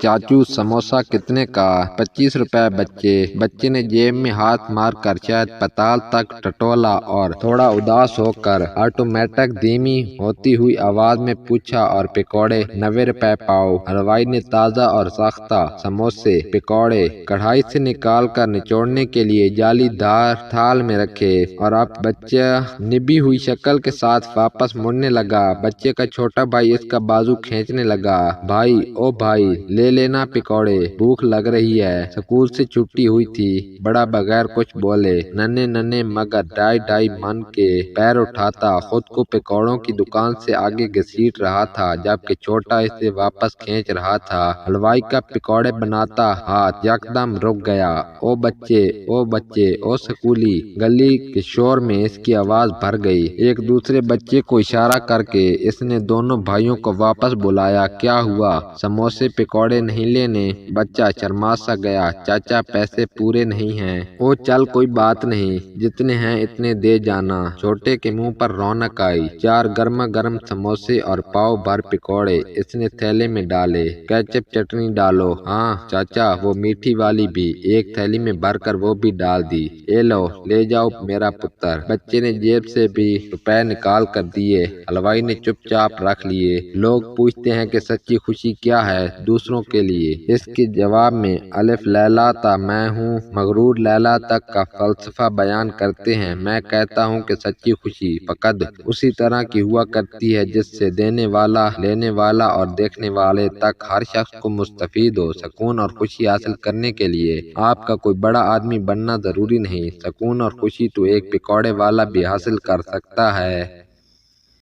चाचू समोसा कितने का? 25 रुपए बच्चे। बच्चे ने जेब में हाथ मार कर शायद पाताल तक टटोला और थोड़ा उदास होकर ऑटोमेटिक धीमी होती हुई आवाज में पूछा, और पकौड़े? 90 रुपए पाव। हलवाई ने ताजा और सख्ता समोसे पकौड़े कढ़ाई से निकाल कर निचोड़ने के लिए जालीदार थाल में रखे, और अब बच्चा निभी हुई शक्ल के साथ वापस मुड़ने लगा। बच्चे का छोटा भाई इसका बाजू खींचने लगा। भाई, ओ भाई, ले लेना पकौड़े, भूख लग रही है। स्कूल से छुट्टी हुई थी। बड़ा बगैर कुछ बोले नन्हे नन्हे मगर ढाई ढाई मन के पैर उठाता खुद को पकौड़ों की दुकान से आगे घसीट रहा था, जबकि छोटा इसे वापस खींच रहा था। हलवाई का पकौड़े बनाता हाथ यकदम रुक गया। ओ बच्चे, ओ बच्चे, ओ स्कूली। गली के शोर में इसकी आवाज भर गई। एक दूसरे बच्चे को इशारा करके इसने दोनों भाइयों को वापस बुलाया। क्या हुआ? समोसे पकौड़े नहीं लेने? बच्चा शर्मा सा गया। चाचा, पैसे पूरे नहीं हैं। ओ चल, कोई बात नहीं, जितने हैं इतने दे जाना। छोटे के मुंह पर रौनक आई। 4 गर्मा गर्म समोसे और पाव भर पकौड़े इसने थैले में डाले। केचप चटनी डालो। हाँ चाचा, वो मीठी वाली भी। एक थैली में भरकर वो भी डाल दी। ए लो, ले जाओ मेरा पुत्र। बच्चे ने जेब से भी रुपए निकाल कर दिए। हलवाई ने चुपचाप रख लिए। लोग पूछते हैं कि सच्ची खुशी क्या है दूसरों के लिए। इसके जवाब में अलिफ लैलाता मैं हूँ मगरूर लैला तक का फलसफा बयान करते हैं। मैं कहता हूँ कि सच्ची खुशी फकत उसी तरह की हुआ करती है जिससे देने वाला, लेने वाला और देखने वाले तक हर शख्स को मुस्तफीद हो। सुकून और खुशी हासिल करने के लिए आपका कोई बड़ा आदमी बनना जरूरी नहीं। सुकून और खुशी तो एक पकौड़े वाला भी हासिल कर सकता है।